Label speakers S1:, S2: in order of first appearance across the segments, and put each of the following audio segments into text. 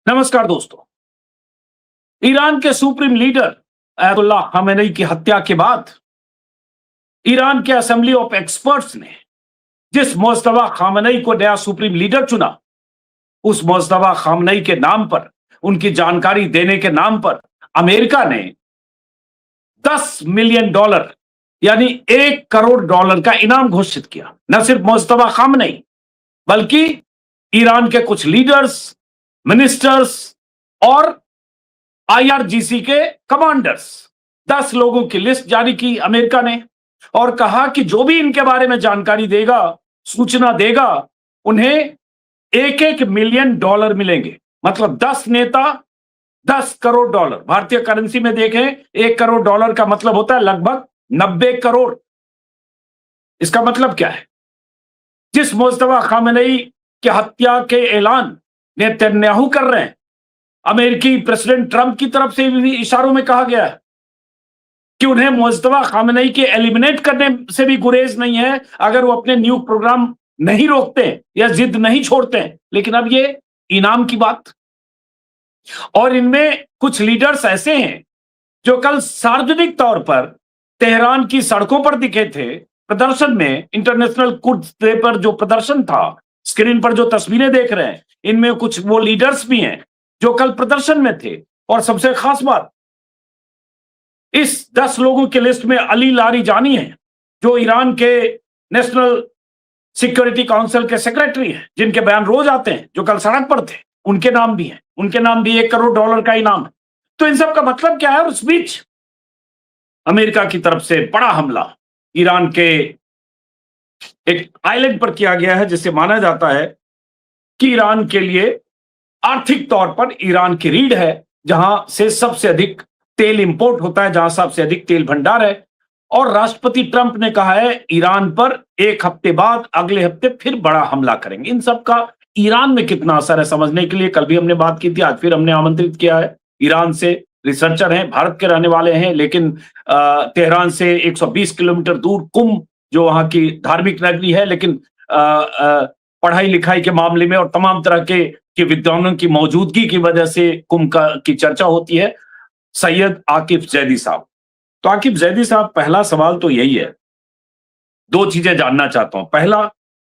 S1: नमस्कार दोस्तों। ईरान के सुप्रीम लीडर अयतुल्लाह खामेनी की हत्या के बाद ईरान के असेंबली ऑफ एक्सपर्ट्स ने जिस मुस्तफा खामेनी को नया सुप्रीम लीडर चुना, उस मुस्तफा खामेनी के नाम पर, उनकी जानकारी देने के नाम पर अमेरिका ने $10 मिलियन यानी $1 करोड़ का इनाम घोषित किया। न सिर्फ मुस्तफा खामेनी बल्कि ईरान के कुछ लीडर्स, मिनिस्टर्स और आईआरजीसी के कमांडर्स, 10 लोगों की लिस्ट जारी की अमेरिका ने और कहा कि जो भी इनके बारे में जानकारी देगा, सूचना देगा, उन्हें $1 मिलियन मिलेंगे। मतलब 10 नेता $10 करोड़। भारतीय करेंसी में देखें, $1 करोड़ का मतलब होता है लगभग 90 करोड़। इसका मतलब क्या है? जिस मुस्तफा खामेनी की हत्या के ऐलान नेतन्याहू कर रहे हैं, अमेरिकी प्रेसिडेंट ट्रंप की तरफ से भी इशारों में कहा गया है कि उन्हें मुस्तफा खामेनी के एलिमिनेट करने से भी गुरेज नहीं है अगर वो अपने न्यूक्लियर प्रोग्राम नहीं रोकते या जिद नहीं छोड़ते। लेकिन अब ये इनाम की बात, और इनमें कुछ लीडर्स ऐसे हैं जो कल सार्वजनिक तौर पर तेहरान की सड़कों पर दिखे थे प्रदर्शन में। इंटरनेशनल कुड्स डे पर जो प्रदर्शन था, स्क्रीन पर जो तस्वीरें देख रहे हैं, इनमें कुछ वो लीडर्स भी हैं जो कल प्रदर्शन में थे। और सबसे खास बात, इस 10 लोगों की लिस्ट में अली लारिजानी है, जो ईरान के नेशनल सिक्योरिटी काउंसिल के सेक्रेटरी हैं, जिनके बयान रोज आते हैं, जो कल सड़क पर थे। उनके नाम भी हैं, उनके नाम भी $1 करोड़ का इनाम है। तो इन सब का मतलब क्या है? और उस बीच अमेरिका की तरफ से बड़ा हमला ईरान के एक आइलैंड पर किया गया है, जिसे माना जाता है कि ईरान के लिए आर्थिक तौर पर ईरान की रीढ़ है, जहां से सबसे अधिक तेल इंपोर्ट होता है, जहां सबसे अधिक तेल भंडार है। और राष्ट्रपति ट्रंप ने कहा है ईरान पर एक हफ्ते बाद, अगले हफ्ते फिर बड़ा हमला करेंगे। इन सब का ईरान में कितना असर है समझने के लिए कल भी हमने बात की थी, आज फिर हमने आमंत्रित किया है। ईरान से रिसर्चर हैं, भारत के रहने वाले हैं, लेकिन तेहरान से 120 किलोमीटर दूर कुम, जो वहां की धार्मिक नगरी है, लेकिन पढ़ाई लिखाई के मामले में और तमाम तरह के विद्वानों की मौजूदगी की वजह से कुम की चर्चा होती है, सैयद आकिफ जैदी साहब। तो आकिफ जैदी साहब, पहला सवाल तो यही है, 2 चीजें जानना चाहता हूं। पहला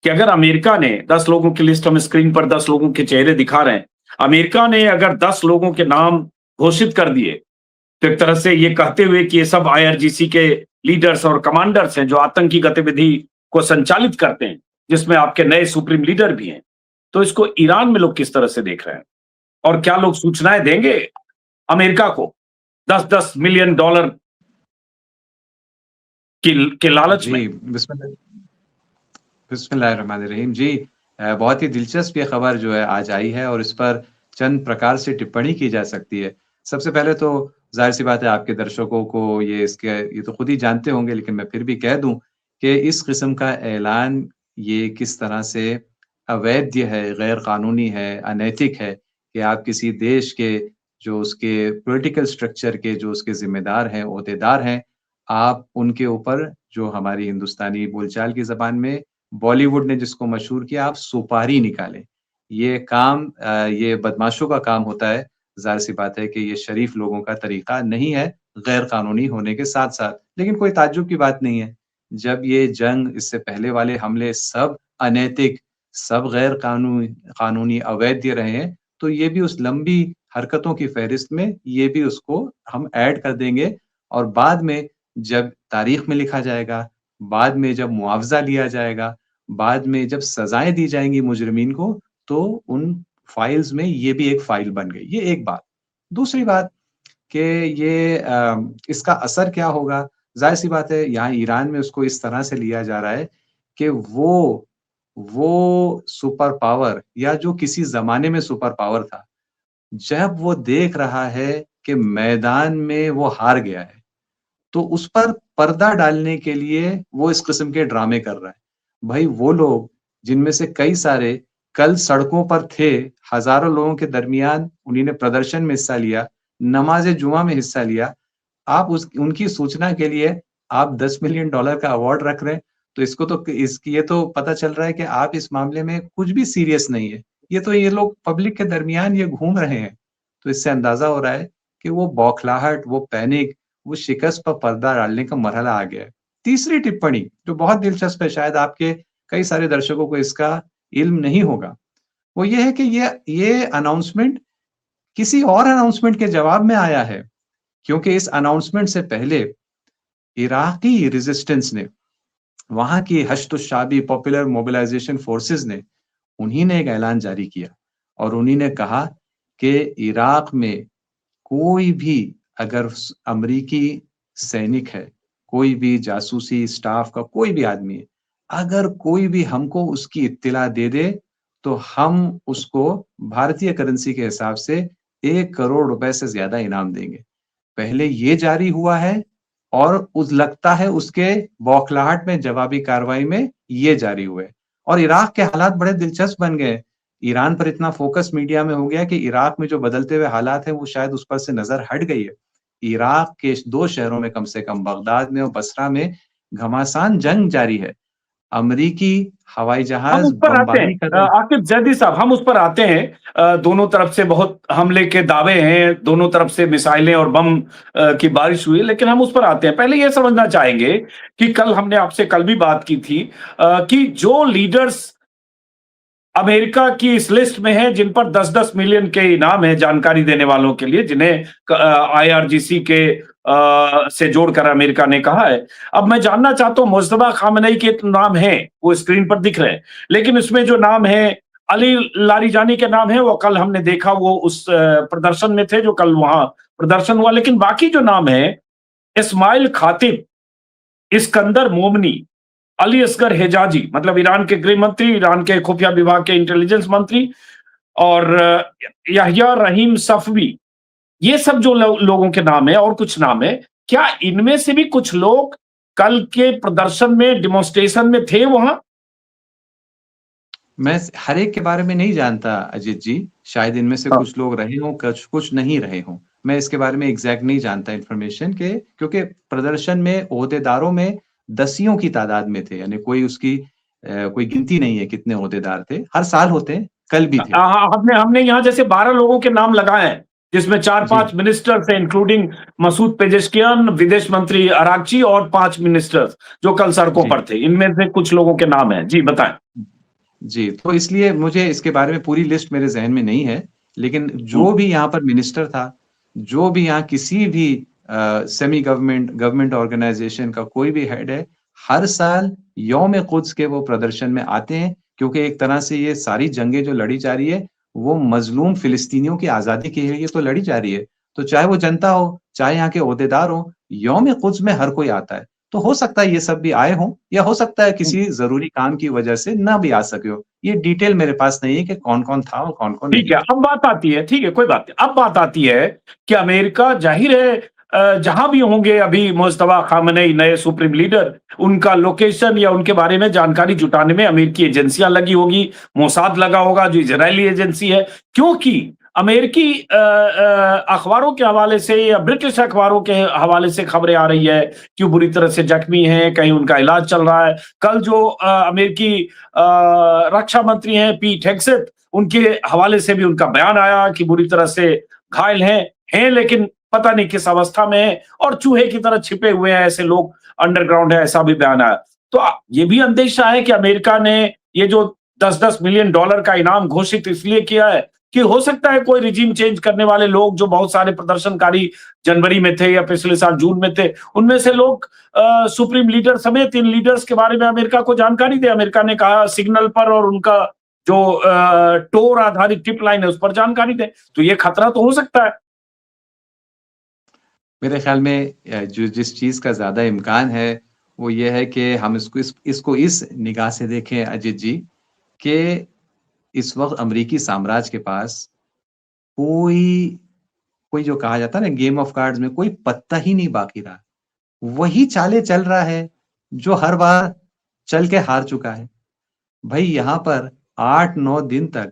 S1: कि अगर अमेरिका ने 10 लोगों की लिस्ट, हम स्क्रीन पर 10 लोगों के चेहरे दिखा रहे हैं, अमेरिका ने अगर 10 लोगों के नाम घोषित कर दिए, तो एक तरह से ये कहते हुए कि ये सब आईआरजीसी के लीडर्स और कमांडर्स हैं जो आतंकी गतिविधि को संचालित करते हैं, जिसमें आपके नए सुप्रीम लीडर भी हैं, तो इसको ईरान में लोग किस तरह से देख रहे हैं? और क्या लोग सूचनाएं देंगे अमेरिका को $10 मिलियन के लालच में?
S2: बिस्मिल्लाहिर्रहमानिर्रहीम जी। बहुत ही दिलचस्प ये खबर जो है आज आई है और इस पर चंद प्रकार से टिप्पणी की जा सकती है। सबसे पहले तो जाहिर सी बात है, आपके दर्शकों को ये तो खुद ही जानते होंगे, लेकिन मैं फिर भी कह दूं कि इस किस्म का ऐलान ये किस तरह से अवैध है, गैर कानूनी है, अनैतिक है कि आप किसी देश के जो उसके पॉलिटिकल स्ट्रक्चर के जो उसके जिम्मेदार हैं, ओहदेदार हैं, आप उनके ऊपर, जो हमारी हिंदुस्तानी बोलचाल की ज़बान में बॉलीवुड ने जिसको मशहूर किया, आप सुपारी निकालें। ये काम ये बदमाशों का काम होता है। ज़ाहिर सी बात है कि ये शरीफ लोगों का तरीका नहीं है, गैर कानूनी होने के साथ-साथ। लेकिन कोई ताज्जुब की बात नहीं है, जब ये जंग, इससे पहले वाले हमले सब अनैतिक, सब गैर कानूनी, अवैध रहे हैं, तो ये भी उस लंबी हरकतों की फ़हरिस्त में ये भी उसको हम ऐड कर देंगे। और बाद में जब तारीख में लिखा जाएगा, बाद में जब मुआवज़ा लिया जाएगा, बाद में जब सज़ाएँ दी जाएँगी मुजरिमीन को, तो उन फाइल्स में ये भी एक फाइल बन गई। ये एक बात। दूसरी बात कि ये इसका असर क्या होगा? ज़ाहिर-सी बात है, यहाँ ईरान में उसको इस तरह से लिया जा रहा है कि वो सुपर पावर, या जो किसी ज़माने में सुपर पावर था, जब वो देख रहा है कि मैदान में वो हार गया है, तो उस पर पर्दा डालने के लिए वो इस किस्म के ड्रामे कर रहा है। भाई, वो लोग जिनमें से कई सारे कल सड़कों पर थे, हज़ारों लोगों के दरमियान उन्हीं ने प्रदर्शन में हिस्सा लिया, नमाज़े जुमा में हिस्सा लिया, आप उनकी सूचना के लिए आप $10 मिलियन का अवार्ड रख रहे हैं, तो इसको तो इसकी ये तो पता चल रहा है कि आप इस मामले में कुछ भी सीरियस नहीं है। ये लोग पब्लिक के दरमियान ये घूम रहे हैं। तो इससे अंदाजा हो रहा है कि वो बौखलाहट, वो पैनिक, वो शिकस्त पर पर्दा डालने का मरहला आ गया है। तीसरी टिप्पणी जो बहुत दिलचस्प है, शायद आपके कई सारे दर्शकों को इसका इल्म नहीं होगा, वो ये है कि ये अनाउंसमेंट किसी और अनाउंसमेंट के जवाब में आया है। क्योंकि इस अनाउंसमेंट से पहले इराकी रेजिस्टेंस ने, वहां की हश्द-उश-शाबी पॉपुलर मोबिलाइजेशन फोर्सेस ने, उन्हीं ने एक ऐलान जारी किया और उन्हीं ने कहा कि इराक में कोई भी अगर अमरीकी सैनिक है, कोई भी जासूसी स्टाफ का कोई भी आदमी है, अगर कोई भी हमको उसकी इत्तिला दे दे, तो हम उसको भारतीय करेंसी के हिसाब से 1 करोड़ रुपए से ज़्यादा इनाम देंगे। पहले ये जारी हुआ है और उस लगता है उसके बौखलाहट में जवाबी कार्रवाई में ये जारी हुए और इराक के हालात बड़े दिलचस्प बन गए। ईरान पर इतना फोकस मीडिया में हो गया कि इराक में जो बदलते हुए हालात हैं वो शायद उस पर से नजर हट गई है। इराक के 2 शहरों में कम से कम बगदाद में और बसरा में घमासान जंग जारी है। अमरीकी हवाई
S1: हम
S2: जहाज
S1: उस पर आते हैं
S2: बमबारी कर रहे हैं।
S1: आकिब जैदी साहब, हम उस पर आते हैं। दोनों तरफ से बहुत हमले के दावे हैं, दोनों तरफ से मिसाइलें और बम की बारिश हुई, लेकिन हम उस पर आते हैं। पहले ये समझना चाहेंगे कि कल हमने आपसे कल भी बात की थी कि जो लीडर्स अमेरिका की इस लिस्ट में है जिन पर 10-10 मिलियन के इनाम है जानकारी देने वालों के लिए, जिन्हें आईआरजीसी के से जोड़कर अमेरिका ने कहा है। अब मैं जानना चाहता हूं, मुस्तफा खामेनी के नाम है, वो स्क्रीन पर दिख रहे हैं, लेकिन इसमें जो नाम है अली लारिजानी के नाम है, वो कल हमने देखा वो उस प्रदर्शन में थे जो कल वहां प्रदर्शन हुआ। लेकिन बाकी जो नाम है, इस्माइल खातिब, इस्कंदर मोमनी, अली असगर हिजाजी, मतलब ईरान के गृह मंत्री, ईरान के खुफिया विभाग के इंटेलिजेंस मंत्री, और याहिया रहीम सफवी, ये सब जो लोगों के नाम है और कुछ नाम है, क्या इनमें से भी कुछ लोग कल के प्रदर्शन में, डेमोन्स्ट्रेशन में थे वहां?
S2: मैं हर एक के बारे में नहीं जानता अजीत जी, शायद इनमें से
S1: हाँ।
S2: कुछ लोग रहे हों, कुछ नहीं रहे हों। मैं इसके बारे में एग्जैक्ट नहीं जानता इन्फॉर्मेशन के, क्योंकि प्रदर्शन में ओहदेदारों में दसियों की तादाद में थे, यानी कोई उसकी कोई गिनती नहीं है कितने ओहदेदार थे। हर साल होते हैं, कल भी थे।
S1: हमने हमने यहाँ जैसे 12 लोगों के नाम लगाए हैं, जिसमें 4-5
S2: जी,
S1: मिनिस्टर्स हैं, इंक्लूडिंग मसूद पेजेश्कियान, विदेश मंत्री अरागची, और 5 मिनिस्टर्स जो कल सड़कों
S2: जी।
S1: पर थे। इनमें से कुछ लोगों के नाम हैं। जी बताएं।
S2: जी, तो इसलिए मुझे इसके बारे में पूरी लिस्ट मेरे ज़हन में नहीं है, लेकिन जो भी यहाँ पर मिनिस्टर था, जो भी यहाँ किसी भी सेमी गवर्नमेंट ऑर्गेनाइज़ेशन का कोई भी हेड है, हर साल यौम कुद्स के वो प्रदर्शन में आते हैं, क्योंकि एक तरह से ये सारी जंगें जो लड़ी जा रही है, वो मज़लूम फ़िलिस्तीनियों की आज़ादी के लिए तो लड़ी जा रही है। तो चाहे वो जनता हो, चाहे यहाँ के ओहदेदार हों, यौम कुद्स में हर कोई आता है। तो हो सकता है ये सब भी आए हों, या हो सकता है किसी ज़रूरी काम की वजह से ना भी आ सके हो। ये डिटेल मेरे पास नहीं है कि कौन-कौन था और कौन-कौन
S1: ठीक
S2: नहीं
S1: है,
S2: था।
S1: अब बात आती है, ठीक है, कोई बात नहीं। अब बात आती है कि अमेरिका, जाहिर है, जहां भी होंगे अभी मुस्तफा खामेनी नए सुप्रीम लीडर, उनका लोकेशन या उनके बारे में जानकारी जुटाने में अमेरिकी एजेंसियां लगी होगी, मोसाद लगा होगा जो इजरायली एजेंसी है, क्योंकि अमेरिकी अखबारों के हवाले से या ब्रिटिश अखबारों के हवाले से खबरें आ रही है कि वो बुरी तरह से जख्मी हैं, कहीं उनका इलाज चल रहा है। कल जो अमेरिकी रक्षा मंत्री हैं पीट हेगसेथ, उनके हवाले से भी उनका बयान आया कि बुरी तरह से घायल हैं, लेकिन पता नहीं किस अवस्था में है, और चूहे की तरह छिपे हुए हैं, ऐसे लोग अंडरग्राउंड है, ऐसा भी बयान आया। तो ये भी अंदेशा है कि अमेरिका ने ये जो 10-10 मिलियन डॉलर का इनाम घोषित इसलिए किया है कि हो सकता है कोई रिजीम चेंज करने वाले लोग, जो बहुत सारे प्रदर्शनकारी जनवरी में थे या पिछले साल जून में थे, उनमें से लोग सुप्रीम लीडर समेत इन लीडर्स के बारे में अमेरिका को जानकारी दे। अमेरिका ने कहा सिग्नल पर और उनका जो टोर आधारित टिप लाइन है उस पर जानकारी दे। तो ये खतरा तो हो सकता है।
S2: मेरे ख्याल में जो जिस चीज़ का ज़्यादा इम्कान है, वो ये है कि हम इसको इस निगाह से देखें अजीत जी, कि इस वक़्त अमरीकी साम्राज्य के पास कोई कोई जो कहा जाता है ना गेम ऑफ कार्ड्स में कोई पत्ता ही नहीं बाकी रहा। वही चालें चल रहा है, जो हर बार चल के हार चुका है। भई यहाँ पर 8-9 दिन तक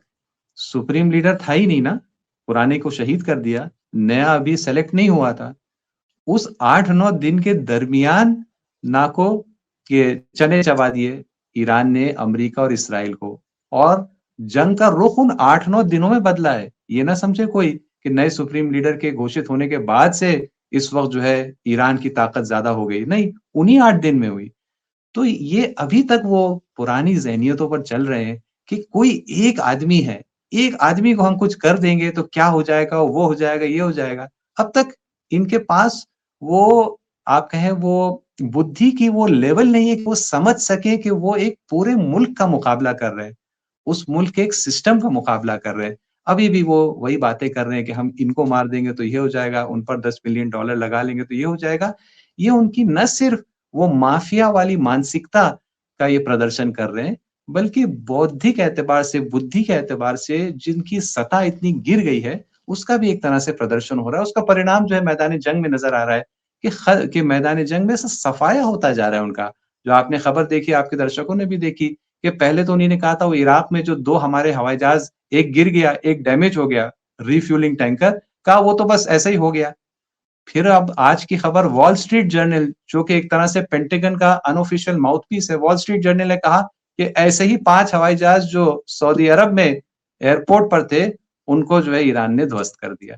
S2: सुप्रीम लीडर था ही नहीं ना, पुराने को शहीद कर दिया, नया अभी सेलेक्ट नहीं हुआ था। उस 8-9 दिन के दरमियान नाको के चने चबा दिए ईरान ने अमेरिका और इसराइल को, और जंग का रुख उन 8-9 दिनों में बदला है। ये ना समझे कोई कि नए सुप्रीम लीडर के घोषित होने के बाद से इस वक़्त जो है ईरान की ताकत ज़्यादा हो गई। नहीं, उन्हीं 8 दिन में हुई। तो ये अभी तक वो पुरानी ज़हनियतों पर चल रहे हैं कि कोई एक आदमी है, एक आदमी को हम कुछ कर देंगे तो क्या हो जाएगा, वो हो जाएगा, ये हो जाएगा। अब तक इनके पास वो आप कहें वो बुद्धि की वो लेवल नहीं है कि वो समझ सकें कि वो एक पूरे मुल्क का मुकाबला कर रहे हैं। उस मुल्क के एक सिस्टम का मुकाबला कर रहे हैं। अभी भी वो वही बातें कर रहे हैं कि हम इनको मार देंगे तो ये हो जाएगा, उन पर $10 बिलियन लगा लेंगे तो ये हो जाएगा। ये उनकी न सिर्फ वो माफिया वाली मानसिकता का ये प्रदर्शन कर रहे हैं, बल्कि बौद्धिक एतबार से, बुद्धि के एतबार से जिनकी सतह इतनी गिर गई है, उसका भी एक तरह से प्रदर्शन हो रहा है। उसका परिणाम जो है मैदान जंग में नज़र आ रहा है कि मैदान जंग में से सफाया होता जा रहा है उनका। जो आपने खबर देखी, आपके दर्शकों ने भी देखी कि पहले तो उन्हीं ने कहा था वो इराक में जो 2 हमारे हवाई जहाज़, एक गिर गया, एक डैमेज हो गया, रिफ्यूलिंग टैंकर, कहा वो तो बस ऐसे ही हो गया। फिर अब आज की खबर वॉल स्ट्रीट जर्नल जो कि एक तरह से पेंटागन का अनऑफिशियल माउथपीस है, वॉल स्ट्रीट जर्नल ने कहा कि ऐसे ही 5 हवाई जहाज जो सऊदी अरब में एयरपोर्ट पर थे, उनको जो है ईरान ने ध्वस्त कर दिया।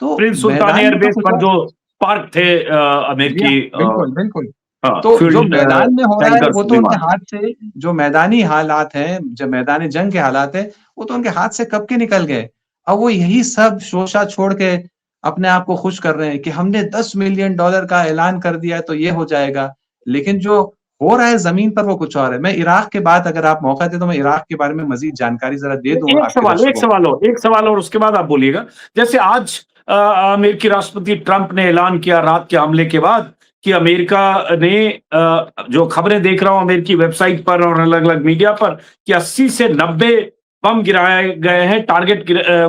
S2: तो
S1: प्रिंस सुल्तान
S2: मैदान में तो
S1: एयरबेस
S2: कुछ
S1: पर
S2: और
S1: जो पार्क थे
S2: जी हाँ,
S1: अमेरिकी
S2: बिल्कुल, बिल्कुल।
S1: हाँ,
S2: तो जो
S1: फील्ड
S2: मैदान में हो रहा है
S1: टैंकर्स
S2: वो तो उनके
S1: विमान।
S2: हाथ से जो मैदानी हालात हैं, जो मैदानी जंग के हालात हैं, वो तो उनके हाथ से कब के निकल गए। अब वो यही सब शोषा छोड़ के अपने आप को खुश कर रहे हैं कि हमने $10 मिलियन का ऐलान कर दिया है तो ये हो जाएगा। लेकिन जो हो रहा है ज़मीन पर वो कुछ और है। मैं इराक के बाद अगर आप मौका दें तो मैं इराक के बारे में मज़ीद जानकारी ज़रा दे दूँ आपके दर्शकों को।
S1: एक सवाल और उसके बाद आप बोलिएगा। जैसे आज अमेरिकी राष्ट्रपति ट्रंप ने ऐलान किया रात के हमले के बाद कि अमेरिका ने जो खबरें देख रहा हूं अमेरिकी वेबसाइट पर और अलग-अलग मीडिया पर कि 80 से 90 बम गिराए गए हैं, टारगेट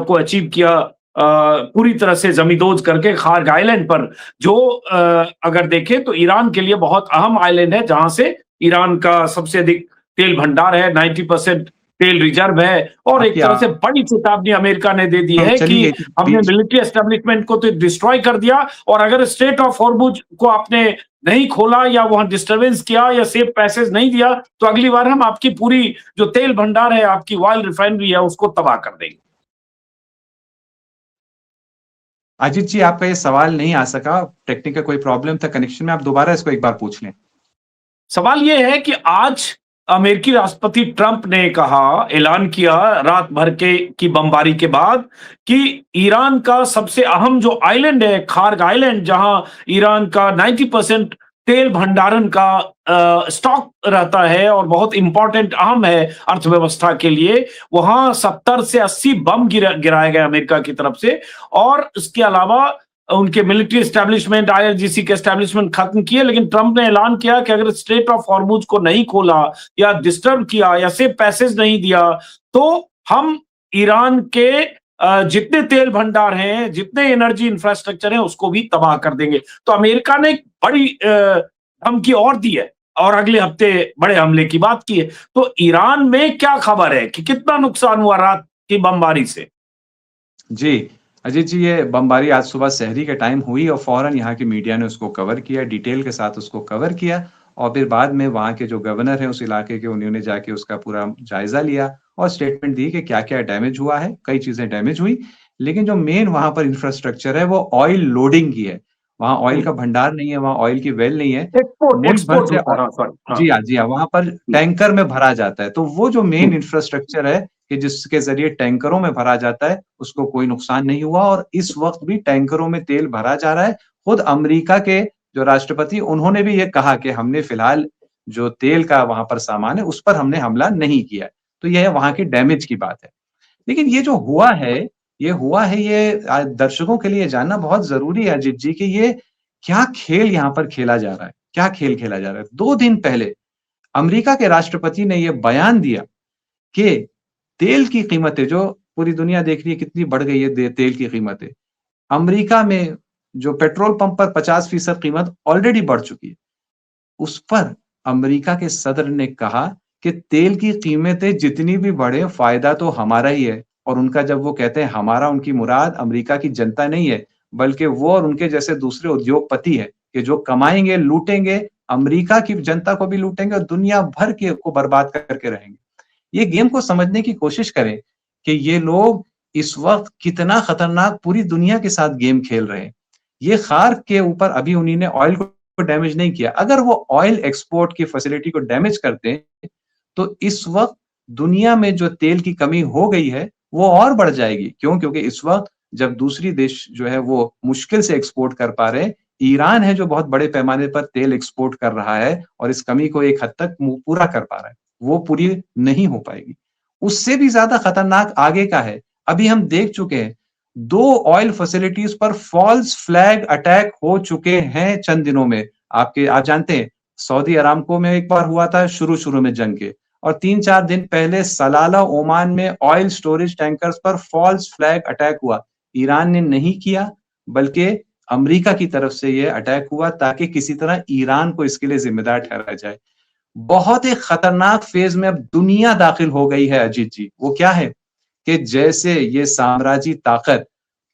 S1: को अचीव किया पूरी तरह से जमींदोज करके खार्ग आइलैंड पर, जो अगर देखें तो ईरान के लिए बहुत अहम आइलैंड है, जहां से ईरान का सबसे अधिक तेल भंडार है, 90% तेल रिजर्व है। और एक
S2: आपकी
S1: तरह से बड़ी चेतावनी अमेरिका ने दे दी है
S2: चली
S1: कि
S2: गई थी
S1: हमने
S2: बीच
S1: मिलिट्री एस्टेब्लिशमेंट को तो डिस्ट्रॉय कर दिया, और अगर स्ट्रेट ऑफ हॉर्मुज को आपने नहीं खोला या वहां डिस्टरबेंस किया या सेफ पैसेज नहीं दिया, तो अगली बार हम आपकी पूरी जो तेल भंडार है, आपकी ऑयल रिफाइनरी है, उसको तबाह कर देंगे।
S2: अजीत जी, आपका ये सवाल नहीं आ सका, टेक्निकल कोई प्रॉब्लम था कनेक्शन में, आप दोबारा इसको एक बार पूछ लें।
S1: सवाल यह है कि आज अमेरिकी राष्ट्रपति ट्रंप ने कहा, ऐलान किया रात भर के की बमबारी के बाद कि ईरान का सबसे अहम जो आइलैंड है, खार्ग आइलैंड, जहां ईरान का 90% तेल भंडारण का स्टॉक रहता है और बहुत इंपॉर्टेंट अहम है अर्थव्यवस्था के लिए, वहां 70 से 80 बम गिराए गए अमेरिका की तरफ से। और इसके अलावा उनके मिलिट्री एस्टेब्लिशमेंट, आईआरजीसी के एस्टेब्लिशमेंट खत्म किए, लेकिन ट्रंप ने ऐलान किया कि अगर स्ट्रेट ऑफ हॉर्मुज को नहीं खोला या डिस्टर्ब किया या सेफ पैसेज नहीं दिया, तो हम ईरान के जितने तेल भंडार हैं, जितने एनर्जी इंफ्रास्ट्रक्चर हैं, उसको भी तबाह कर देंगे। तो अमेरिका ने एक बड़ी धमकी और दी है और अगले हफ्ते बड़े हमले की बात की है। तो ईरान में क्या खबर है कि कितना नुकसान हुआ रात की बमबारी से?
S2: जी, अजीत जी, ये बमबारी आज सुबह सहरी के टाइम हुई और फ़ौरन यहाँ की मीडिया ने उसको कवर किया, डिटेल के साथ उसको कवर किया और फिर बाद में वहाँ के जो गवर्नर हैं उस इलाके के, उन्होंने जाके उसका पूरा जायज़ा लिया और स्टेटमेंट दी कि क्या-क्या डैमेज हुआ है। कई चीज़ें डैमेज हुई, लेकिन जो मेन वहाँ पर इंफ्रास्ट्रक्चर है वो ऑयल लोडिंग की है। वहाँ ऑयल का भंडार नहीं है, वहाँ ऑयल की वेल नहीं है।
S1: एक्सपोर्ट
S2: मुल्क भर
S1: एक्सपोर्ट
S2: से
S1: होता है, हाँ, सॉरी, हाँ।
S2: जी हाँ, जी हाँ, वहाँ पर टैंकर में भरा जाता है। तो वो जो मेन इंफ्रास्ट्रक्चर है कि जिसके ज़रिए टैंकरों में भरा जाता है, उसको कोई नुकसान नहीं हुआ और इस वक़्त भी टैंकरों में तेल भरा जा रहा है। खुद अमेरिका के जो राष्ट्रपति, उन्होंने भी ये कहा कि हमने फिलहाल जो तेल का वहाँ पर सामान है, उस पर हमने हमला नहीं किया है। तो ये वहाँ की डैमेज की बात है। लेकिन ये जो हुआ है ये दर्शकों के लिए जानना बहुत ज़रूरी है अजीत जी कि ये क्या खेल यहाँ पर खेला जा रहा है? क्या खेल खेला जा रहा है? 2 दिन पहले अमेरिका के राष्ट्रपति ने ये बयान दिया कि तेल की कीमतें जो पूरी दुनिया देख रही है कितनी बढ़ गई है तेल की कीमतें। अमेरिका में जो पेट्रोल पंप पर 50% कीमत ऑलरेडी बढ़ चुकी है। उस पर अमेरिका के सदर ने कहा कि तेल की कीमतें जितनी भी बढ़े फ़ायदा तो हमारा ही है और उनका जब वो कहते हैं हमारा, उनकी मुराद अमेरिका की जनता नहीं है, बल्कि वो और उनके जैसे दूसरे उद्योगपति हैं कि जो कमाएँगे, लूटेंगे, अमेरिका की जनता को भी लूटेंगे और दुनिया भर के को बर्बाद करके रहेंगे। ये गेम को समझने की कोशिश करें कि ये लोग इस वक़्त कितना खतरनाक पूरी दुनिया के साथ गेम खेल रहे हैं। ये खार्क के ऊपर अभी उन्हीं ने ऑयल को डैमेज नहीं किया। अगर वो ऑयल एक्सपोर्ट की फैसिलिटी को डैमेज करते, तो इस वक़्त दुनिया में जो तेल की कमी हो गई है, वो और बढ़ जाएगी। क्यों? क्योंकि इस वक़्त जब दूसरी देश जो है वो मुश्किल से एक्सपोर्ट कर पा रहे हैं, ईरान है जो बहुत बड़े पैमाने पर तेल एक्सपोर्ट कर रहा है और इस कमी को एक हद तक पूरा कर पा रहा है। वो पूरी नहीं हो पाएगी। उससे भी ज़्यादा खतरनाक आगे का है। अभी हम देख चुके हैं, 2 ऑयल फैसिलिटीज़ पर फ़ॉल्स फ्लैग अटैक हो चुके हैं चंद दिनों में। आप जानते हैं, सऊदी अरामको में एक बार हुआ था शुरू-शुरू में जंग के, और 3-4 दिन पहले सलाला ओमान में ऑयल स्टोरेज टैंकर्स पर फ़ॉल्स फ्लैग अटैक हुआ। ईरान ने नहीं किया, बल्कि अमेरिका की तरफ से ये अटैक हुआ ताकि किसी तरह ईरान को इसके लिए ज़िम्मेदार ठहराया जाए। बहुत ही खतरनाक फ़ेज़ में अब दुनिया दाखिल हो गई है अजीत जी। वो क्या है कि जैसे ये साम्राज्यी ताकत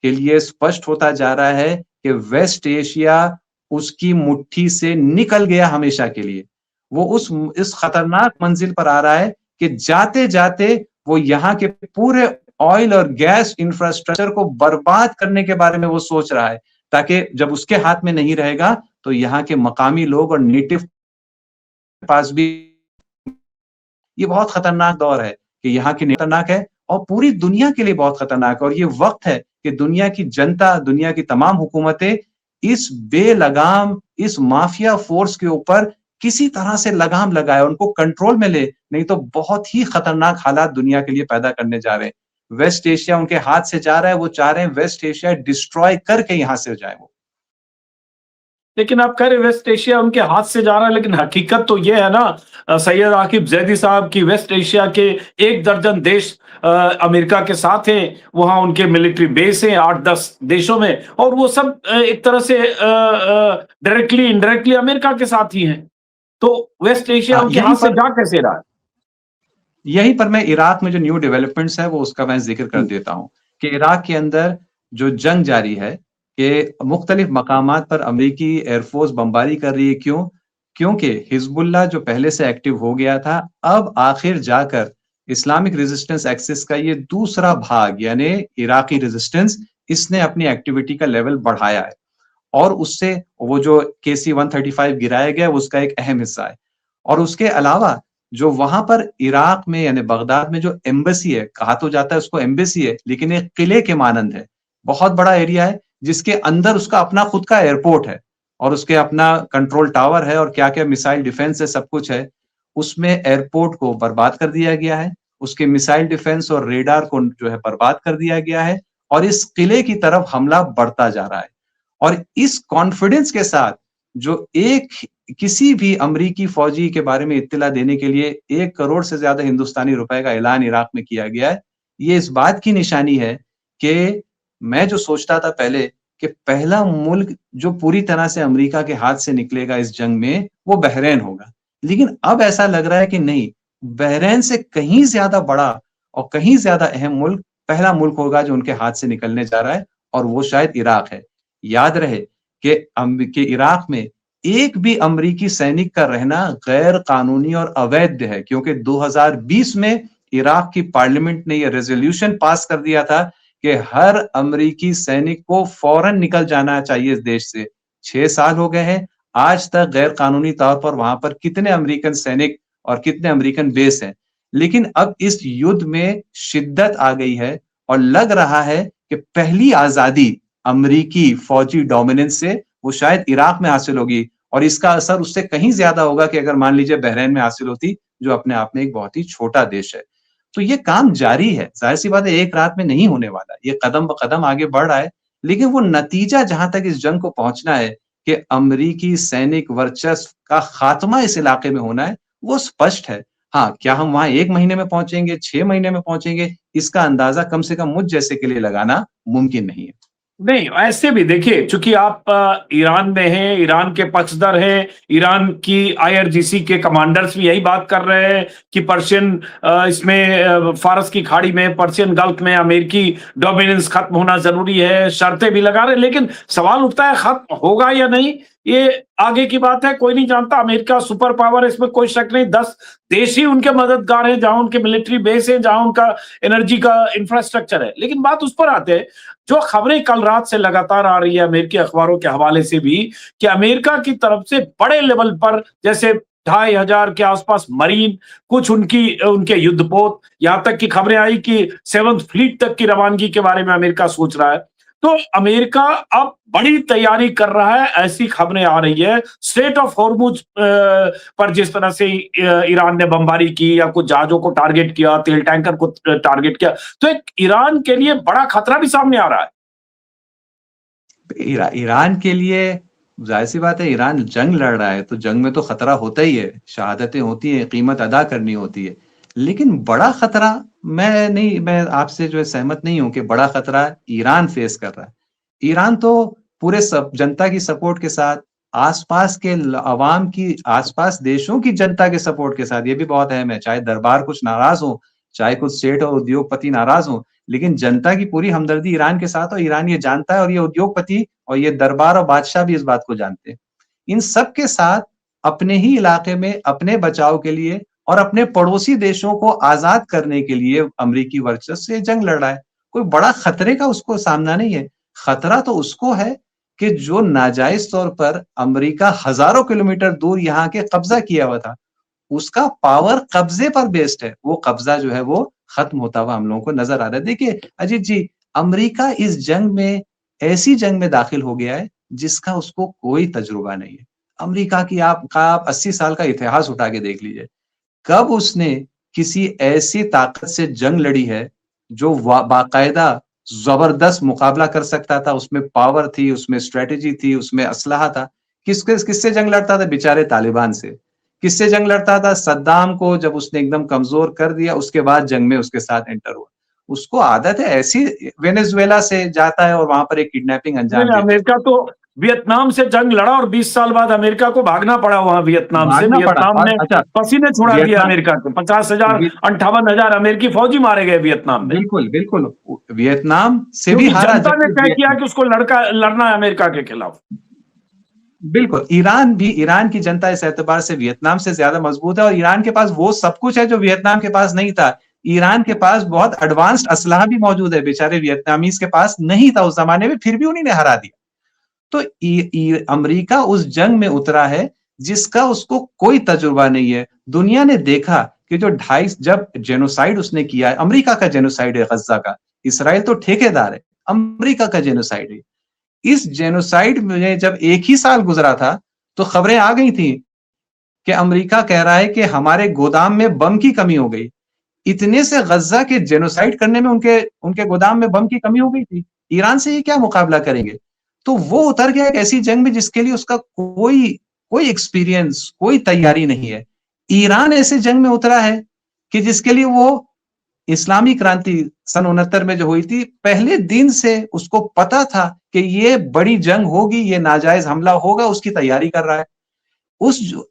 S2: के लिए स्पष्ट होता जा रहा है कि वेस्ट एशिया उसकी मुट्ठी से निकल गया हमेशा के लिए। वो इस खतरनाक मंजिल पर आ रहा है कि जाते-जाते वो यहाँ के पूरे ऑयल और गैस इंफ्रास्ट्रक्चर को बर्बाद करने के बारे में वो सोच रहा है, ताकि जब उसके हाथ में नहीं रहेगा, तो यहाँ के मकामी लोग और नेटिव पास भी ये बहुत खतरनाक दौर है कि यहाँ की खतरनाक है और पूरी दुनिया के लिए बहुत खतरनाक है, और ये वक़्त है कि दुनिया की जनता, दुनिया की तमाम हुकूमतें इस बेलगाम, इस माफिया फ़ोर्स के ऊपर किसी तरह से लगाम लगाए, उनको कंट्रोल में ले, नहीं तो बहुत ही खतरनाक हालात दुनिया के लिए पैदा करने जा रहे हैं। वेस्ट एशिया उनके हाथ से जा रहा है, वो चाह रहे हैं वेस्ट एशिया डिस्ट्रॉय करके यहाँ से जाए वो।
S1: लेकिन आप कह रहे वेस्ट एशिया उनके हाथ से जा रहा है, लेकिन हकीकत तो ये है ना सैयद आकिब जैदी साहब की, वेस्ट एशिया के 1 दर्जन देश अमेरिका के साथ हैं, वहाँ उनके मिलिट्री बेस हैं 8-10 देशों में, और वो सब एक तरह से डायरेक्टली इनडायरेक्टली अमेरिका के साथ ही हैं। तो वेस्ट एशिया उनके
S2: यहीं
S1: हाथ से
S2: पर
S1: जा कैसे रहा है?
S2: यहीं पर मैं इराक में जो न्यू डेवलपमेंट्स है वो उसका मैं ज़िक्र कर
S1: हुँ,
S2: देता हूँ कि इराक के अंदर जो जंग जारी है कि मुख्तलिफ मकामात पर अमेरिकी एयरफ़ोर्स बमबारी कर रही है। क्यों? क्योंकि हिज़्बुल्लाह जो पहले से एक्टिव हो गया था, अब आखिर जाकर इस्लामिक रेज़िस्टेंस एक्सिस का ये दूसरा भाग यानी इराकी रेज़िस्टेंस, इसने अपनी एक्टिविटी का लेवल बढ़ाया है, और उससे वो जो केसी 135 गिराया गया, वो उसका एक अहम हिस्सा है। और उसके अलावा जो वहाँ पर इराक में यानी बगदाद में जो एम्बेसी है, कहा तो जाता है उसको एम्बेसी है, लेकिन एक किले के मानंद है। बहुत बड़ा एरिया है, जिसके अंदर उसका अपना खुद का एयरपोर्ट है और उसके अपना कंट्रोल टावर है और क्या-क्या मिसाइल डिफेंस है, सब कुछ है। उसमें एयरपोर्ट को बर्बाद कर दिया गया है, उसके मिसाइल डिफेंस और रेडार को जो है बर्बाद कर दिया गया है, और इस किले की तरफ हमला बढ़ता जा रहा है। और इस कॉन्फिडेंस के साथ जो एक किसी भी अमरीकी फौजी के बारे में इत्तला देने के लिए 1 करोड़ से ज़्यादा हिंदुस्तानी रुपए का ऐलान इराक में किया गया है। ये इस बात की निशानी है कि मैं जो सोचता था पहले कि पहला मुल्क जो पूरी तरह से अमरीका के हाथ से निकलेगा इस जंग में, वो बहरीन होगा। लेकिन अब ऐसा लग रहा है कि नहीं, बहरीन से कहीं ज़्यादा बड़ा और कहीं ज़्यादा अहम मुल्क पहला मुल्क होगा जो उनके हाथ से निकलने जा रहा है, और वो शायद इराक है। याद रहे कि इराक में एक भी अमरीकी सैनिक का रहना गैर कानूनी और अवैध है, क्योंकि 2020 में इराक की पार्लियामेंट ने यह रेज़ोल्यूशन पास कर दिया था कि हर अमरीकी सैनिक को फौरन निकल जाना चाहिए इस देश से। 6 साल हो गए हैं, आज तक गैर कानूनी तौर पर वहां पर कितने अमेरिकन सैनिक और कितने अमेरिकन बेस हैं। लेकिन अब इस युद्ध में शिद्दत आ गई है और लग रहा है कि पहली आजादी अमरीकी फौजी डोमिनेंस से वो शायद इराक में हासिल होगी, और इसका असर उससे कहीं ज्यादा होगा कि अगर मान लीजिए बहरीन में हासिल होती, जो अपने आप में एक बहुत ही छोटा देश है। तो ये काम जारी है, जाहिर-सी बात है एक रात में नहीं होने वाला, ये कदम-ब-कदम आगे बढ़ रहा है, लेकिन वो नतीजा जहाँ तक इस जंग को पहुँचना है कि अमरीकी सैनिक वर्चस्व का खात्मा इस इलाके में होना है, वो स्पष्ट है। हाँ, क्या हम वहाँ 1 महीने में पहुँचेंगे, 6 महीने में पहुँचेंगे, इसका अंदाज़ा कम से कम मुझ जैसे के लिए लगाना मुमकिन नहीं है।
S1: नहीं, ऐसे भी देखिए, चूंकि आप ईरान में हैं, ईरान के पक्षधर हैं, ईरान की आईआरजीसी के कमांडर्स भी यही बात कर रहे हैं कि पर्शियन इसमें फारस की खाड़ी में, पर्शियन गल्फ में अमेरिकी डोमिनेंस खत्म होना जरूरी है, शर्तें भी लगा रहे हैं। लेकिन सवाल उठता है, खत्म होगा या नहीं, ये आगे की बात है, कोई नहीं जानता। अमेरिका सुपर पावर है, इसमें कोई शक नहीं। 10 देश ही उनके मददगार हैं, जहां उनके मिलिट्री बेस है, जहां उनका एनर्जी का इंफ्रास्ट्रक्चर है। लेकिन बात उस पर आते हैं, जो खबरें कल रात से लगातार आ रही है अमेरिकी अखबारों के हवाले से भी, कि अमेरिका की तरफ से बड़े लेवल पर, जैसे 2500 के आसपास मरीन, कुछ उनके युद्धपोत, यहां तक की खबरें आई कि 7th फ्लीट तक की रवानगी के बारे में अमेरिका सोच रहा है। तो अमेरिका अब बड़ी तैयारी कर रहा है, ऐसी खबरें आ रही है। स्ट्रेट ऑफ हॉर्मुज पर जिस तरह से ईरान ने बमबारी की या कुछ जहाजों को टारगेट किया, तेल टैंकर को टारगेट किया, तो एक ईरान के लिए बड़ा खतरा भी सामने आ रहा है।
S2: ईरान के लिए जाहिर सी बात है, ईरान जंग लड़ रहा है तो जंग में तो खतरा होता ही है, शहादतें होती हैं, कीमत अदा करनी होती है। लेकिन बड़ा खतरा, मैं आपसे जो है सहमत नहीं हूं कि बड़ा खतरा ईरान फेस कर रहा है। ईरान तो पूरे सब जनता की सपोर्ट के साथ, आसपास के अवाम की, आसपास देशों की जनता के सपोर्ट के साथ, ये भी बहुत अहम है, चाहे दरबार कुछ नाराज हो, चाहे कुछ सेठ और उद्योगपति नाराज हो, लेकिन जनता की पूरी हमदर्दी ईरान के साथ, और ईरान ये जानता है, और ये उद्योगपति और ये दरबार और बादशाह भी इस बात को जानते हैं। इन सब के साथ अपने ही इलाके में अपने बचाव के लिए और अपने पड़ोसी देशों को आजाद करने के लिए अमेरिकी वर्चस्व से जंग लड़ रहा है। कोई बड़ा खतरे का उसको सामना नहीं है। खतरा तो उसको है कि जो नाजायज तौर पर अमेरिका हजारों किलोमीटर दूर यहाँ के कब्जा किया हुआ था, उसका पावर कब्जे पर बेस्ड है। वो कब्जा जो है वो खत्म होता हुआ हम लोगों को नजर आ रहा है। देखिए अजीत जी, अमेरिका इस जंग में, ऐसी जंग में दाखिल हो गया है जिसका उसको कोई तजुर्बा नहीं है। अमेरिका की आप 80 साल का इतिहास उठा के देख लीजिए, कब उसने किसी ऐसी ताकत से जंग लड़ी है जो बाकायदा जबरदस्त मुकाबला कर सकता था, उसमें पावर थी, उसमें स्ट्रेटेजी थी, उसमें असलहा था। किससे जंग लड़ता था? बेचारे तालिबान से। किससे जंग लड़ता था? सद्दाम को जब उसने एकदम कमजोर कर दिया, उसके बाद जंग में उसके साथ एंटर हुआ। उसको आदत है ऐसी, वेनेजुएला से जाता है और वहां पर एक किडनैपिंग अंजाम देता है।
S1: अमेरिका तो वियतनाम से जंग लड़ा और 20 साल बाद अमेरिका को भागना पड़ा वहां वियतनाम से।
S2: भागना पड़ा।
S1: वियतनाम
S2: और
S1: ने
S2: अच्छा,
S1: पसीने छुड़ा दिया
S2: वियतनाम,
S1: अमेरिका के। 50,000 58,000 अमेरिकी फौजी मारे गए वियतनाम में,
S2: बिल्कुल बिल्कुल, वियतनाम से भी
S1: क्योंकि
S2: हारा।
S1: जनता ने तय किया कि उसको लड़ना है अमेरिका के खिलाफ।
S2: बिल्कुल, ईरान की जनता इस एतबार से वियतनाम से ज्यादा मजबूत है, और ईरान के पास वो सब कुछ है जो वियतनाम के पास नहीं था। ईरान के पास बहुत एडवांस्ड असलहा भी मौजूद है, बेचारे वियतनामीज के पास नहीं था उस जमाने में, फिर भी उन्हीं हरा दिया। तो अमेरिका उस जंग में उतरा है जिसका उसको कोई तजुर्बा नहीं है। दुनिया ने देखा कि जब जेनोसाइड उसने किया है, अमेरिका का जेनोसाइड है गज्जा का, इसराइल तो ठेकेदार है, अमेरिका का जेनोसाइड है। इस जेनोसाइड में जब एक ही साल गुजरा था, तो खबरें आ गई थी कि अमेरिका कह रहा है कि हमारे गोदाम में बम की कमी हो गई। इतने से गज्जा के जेनोसाइड करने में उनके उनके गोदाम में बम की कमी हो गई थी। ईरान से ये क्या मुकाबला करेंगे? तो वो उतर गया एक ऐसी जंग में जिसके लिए उसका कोई कोई एक्सपीरियंस, कोई तैयारी नहीं है। ईरान ऐसे जंग में उतरा है कि जिसके लिए वो इस्लामी क्रांति सन 69 में जो हुई थी, पहले दिन से उसको पता था कि ये बड़ी जंग होगी, ये नाजायज हमला होगा, उसकी तैयारी कर रहा है।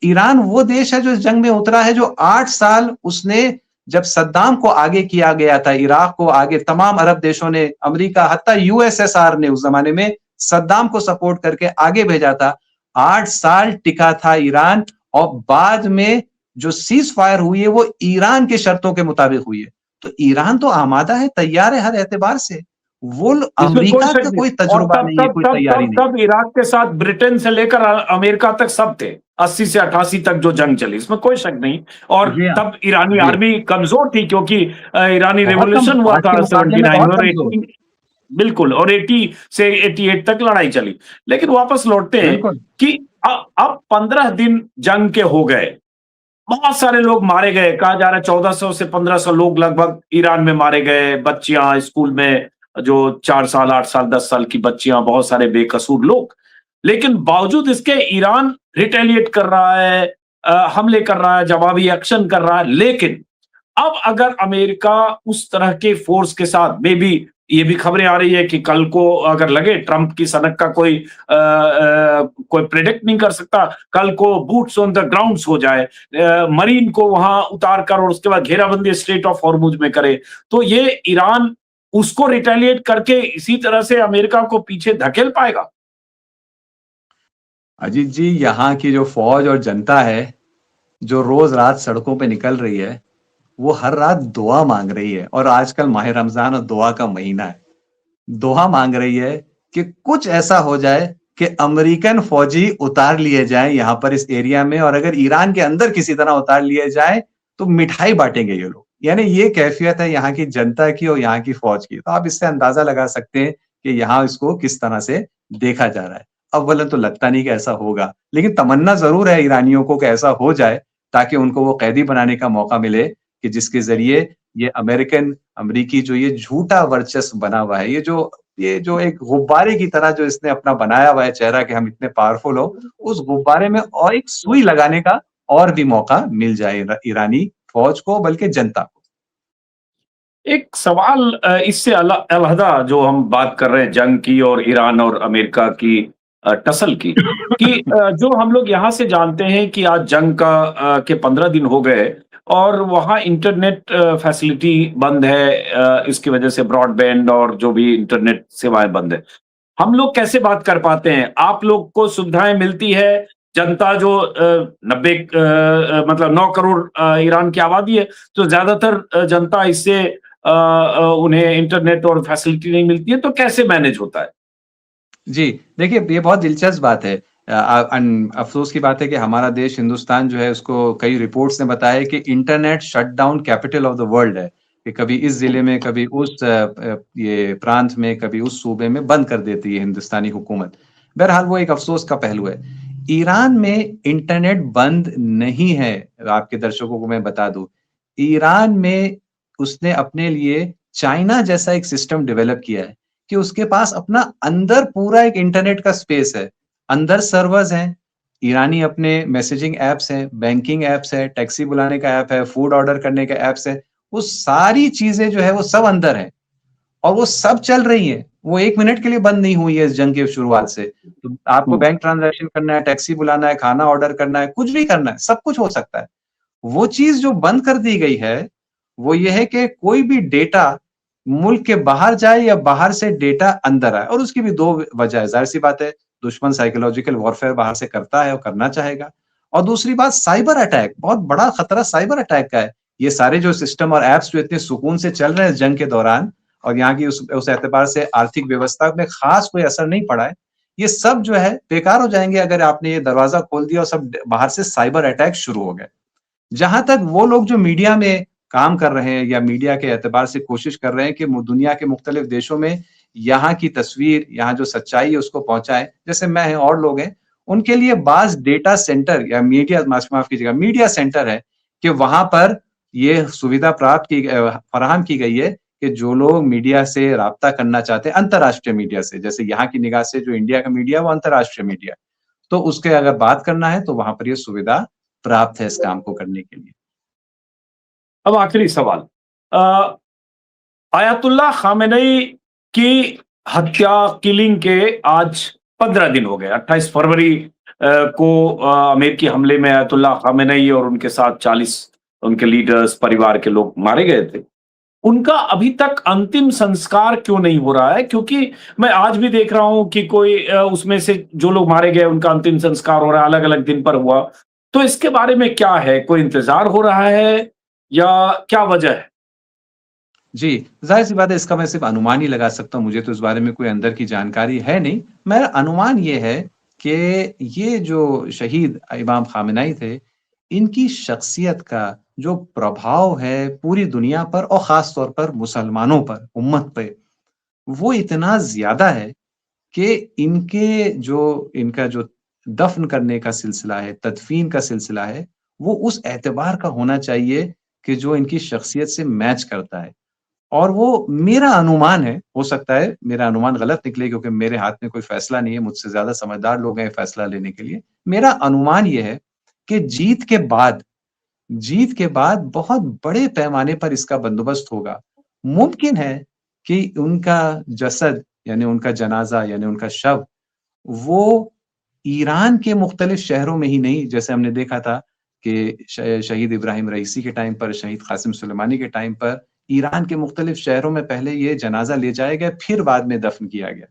S2: ईरान वो देश है जो इस जंग में उतरा है, जो 8 साल उसने, जब सद्दाम को आगे किया गया था, इराक को आगे तमाम अरब देशों ने, अमेरिका, हत्ता यूएसएसआर ने उस जमाने में सद्दाम को सपोर्ट करके आगे भेजा था। 8 साल टिका था ईरान, और बाद में जो सीज फायर हुई है वो ईरान के शर्तों के मुताबिक हुई है। तो ईरान तो आमादा है, तैयार है हर एतबार से। वो अमेरिका का कोई तजुर्बा नहीं है, कोई तैयारी नहीं।
S1: तब इराक के साथ ब्रिटेन से लेकर अमेरिका तक सब थे। 80 से 88 तक जो जंग चली, इसमें कोई शक नहीं। और तब ईरानी आर्मी कमजोर थी, क्योंकि ईरानी रेवोल्यूशन हुआ था 79 और 80, बिल्कुल, और 80 से 88 तक लड़ाई चली। लेकिन वापस लौटते हैं कि अब 15 दिन जंग के हो गए, बहुत सारे लोग मारे गए। कहा जा रहा है 1400 से 1500 लोग लगभग ईरान में मारे गए। बच्चियां स्कूल में, जो 4 साल 8 साल 10 साल की बच्चियां, बहुत सारे बेकसूर लोग। लेकिन बावजूद इसके ईरान रिटेलिएट कर रहा है, हमले कर रहा है, जवाबी एक्शन कर रहा है। लेकिन अब अगर अमेरिका उस तरह के फोर्स के साथ, मे बी ये भी खबरें आ रही है कि कल को अगर लगे ट्रंप की सनक का कोई प्रेडिक्ट नहीं कर सकता, कल को बूट्स ऑन द ग्राउंड्स हो जाए, मरीन को वहां उतार कर और उसके बाद घेराबंदी स्ट्रेट ऑफ हॉर्मुज में करे, तो ये ईरान उसको रिटेलिएट करके इसी तरह से अमेरिका को पीछे धकेल पाएगा।
S2: अजीत जी, यहाँ की जो फौज और जनता है, जो रोज रात सड़कों पे निकल रही है, वो हर रात दुआ मांग रही है। और आजकल माह रमजान और दुआ का महीना है। दुआ मांग रही है कि कुछ ऐसा हो जाए कि अमेरिकन फौजी उतार लिए जाएं यहाँ पर इस एरिया में, और अगर ईरान के अंदर किसी तरह उतार लिए जाए तो मिठाई बांटेंगे ये लोग। यानी ये कैफियत है यहाँ की जनता की और यहाँ की फौज की। तो आप इससे अंदाजा लगा सकते हैं कि यहाँ इसको किस तरह से देखा जा रहा है। अव्वलन तो लगता नहीं कि ऐसा होगा, लेकिन तमन्ना जरूर है ईरानियों को कि ऐसा हो जाए, ताकि उनको वो कैदी बनाने का मौका मिले कि जिसके जरिए ये अमरीकी जो ये झूठा वर्चस्व बना हुआ है, ये जो एक गुब्बारे की तरह जो इसने अपना बनाया हुआ है चेहरा कि हम इतने पावरफुल हो, उस गुब्बारे में और एक सुई लगाने का और भी मौका मिल जाए ईरानी फौज को, बल्कि जनता को।
S1: एक सवाल इससे अलहदा जो हम बात कर रहे हैं जंग की और ईरान और अमेरिका की टसल की, कि जो हम लोग यहाँ से जानते हैं कि आज जंग के 15 दिन हो गए और वहाँ इंटरनेट फैसिलिटी बंद है, इसकी वजह से ब्रॉडबैंड और जो भी इंटरनेट सेवाएं बंद है। हम लोग कैसे बात कर पाते हैं? आप लोग को सुविधाएं मिलती है? जनता जो 90 मतलब 9 करोड़ ईरान की आबादी है, तो ज्यादातर जनता इससे उन्हें इंटरनेट और फैसिलिटी नहीं मिलती है, तो कैसे मैनेज होता है?
S2: जी, देखिए ये बहुत दिलचस्प बात है। अफ़सोस की बात है कि हमारा देश हिंदुस्तान जो है उसको कई रिपोर्ट्स ने बताया है कि internet shutdown capital of the world है, कि कभी इस ज़िले में, कभी उस ये प्रांत में, कभी उस सूबे में बंद कर देती है हिंदुस्तानी हुकूमत। बहरहाल वो एक अफ़सोस का पहलू है। ईरान में इंटरनेट बंद नहीं है, आपके दर्शकों को मैं बता दूँ। ईरान में उसने अपने लिए चाइना जैसा एक सिस्टम डेवलप किया है कि उसके पास अपना अंदर पूरा एक इंटरनेट का स्पेस है। अंदर सर्वर्स हैं, ईरानी अपने मैसेजिंग ऐप्स हैं, बैंकिंग ऐप्स है, टैक्सी बुलाने का ऐप है, फूड ऑर्डर करने का ऐप्स है। वो सारी चीज़ें जो है वो सब अंदर हैं और वो सब चल रही हैं। वो 1 मिनट के लिए बंद नहीं हुई है इस जंग की शुरुआत से। तो आपको
S1: हुँ।
S2: बैंक ट्रांज़ैक्शन करना है, टैक्सी बुलाना है, खाना ऑर्डर करना है, कुछ भी करना है, सब कुछ हो सकता है। वो चीज़ जो बंद कर दी गई है, वो ये है कि कोई भी डेटा मुल्क के बाहर जाए या बाहर से डेटा अंदर आए, और उसकी भी 2 वजह है। ज़ाहिर-सी बात है, दुश्मन साइकोलॉजिकल वॉरफेयर बाहर से करता है और करना चाहेगा। और दूसरी बात, साइबर अटैक, बहुत बड़ा खतरा साइबर अटैक का है। ये सारे जो सिस्टम और ऐप्स जो इतने सुकून से चल रहे हैं इस जंग के दौरान, और यहाँ की उस एतबार से आर्थिक व्यवस्था में खास कोई असर नहीं पड़ा है। ये सब जो है बेकार हो जाएँगे अगर आपने ये दरवाज़ा खोल दिया और सब बाहर से साइबर अटैक शुरू हो गए। जहां तक वो लोग जो मीडिया में काम कर रहे हैं या मीडिया के एतबार से कोशिश कर रहे हैं कि दुनिया के मुख्तलिफ देशों में यहाँ की तस्वीर, यहाँ जो सच्चाई है उसको पहुंचाएं, जैसे मैं हैं और लोग हैं, उनके लिए बाज डेटा सेंटर या मीडिया, माफ कीजिएगा, मीडिया सेंटर है कि वहां पर ये सुविधा फराहम की गई है कि जो लोग मीडिया से राब्ता करना चाहते हैं, अंतर्राष्ट्रीय मीडिया से, जैसे यहाँ की निगाह से जो इंडिया का मीडिया वो अंतर्राष्ट्रीय मीडिया, तो उसके अगर बात करना है तो वहां पर ये सुविधा प्राप्त है इस काम को करने के लिए।
S1: अब आखिरी सवाल, अ, आयतुल्लाह खामेनेई की हत्या, किलिंग के आज 15 दिन हो गए। 28 फरवरी को अमेरिकी हमले में आयतुल्लाह खामेनेई और उनके साथ 40 उनके लीडर्स, परिवार के लोग मारे गए थे। उनका अभी तक अंतिम संस्कार क्यों नहीं हो रहा है? क्योंकि मैं आज भी देख रहा हूं कि कोई उसमें से जो लोग मारे गए उनका अंतिम संस्कार हो रहा है, अलग-अलग दिन पर हुआ। तो इसके बारे में क्या है? कोई इंतजार हो रहा है या क्या वजह है?
S2: जी, ज़ाहिर-सी बात है, इसका मैं सिर्फ़ अनुमान ही लगा सकता हूँ, मुझे तो इस बारे में कोई अंदर की जानकारी है नहीं। मेरा अनुमान ये है कि ये जो शहीद इमाम ख़ामेनी थे, इनकी शख्सियत का जो प्रभाव है पूरी दुनिया पर और ख़ास तौर पर मुसलमानों पर, उम्मत पे, वो इतना ज़्यादा है कि इनका जो दफ़न करने का सिलसिला है, तदफ़ीन का सिलसिला है, वो उस एतबार का होना चाहिए कि जो इनकी शख्सियत से मैच करता है। और वो मेरा अनुमान है, हो सकता है मेरा अनुमान गलत निकले क्योंकि मेरे हाथ में कोई फ़ैसला नहीं है, मुझसे ज़्यादा समझदार लोग हैं फ़ैसला लेने के लिए। मेरा अनुमान ये है कि जीत के बाद बहुत बड़े पैमाने पर इसका बंदोबस्त होगा। मुमकिन है कि उनका जसद यानी उनका जनाजा यानी उनका शव वो ईरान के मुख्तलिफ शहरों में ही नहीं, जैसे हमने देखा था कि शहीद इब्राहिम रईसी के टाइम पर, शहीद कासिम सुलेमानी के टाइम पर ईरान के मुख्तलिफ शहरों में पहले ये जनाजा ले जाया गया, फिर बाद में दफन किया गया।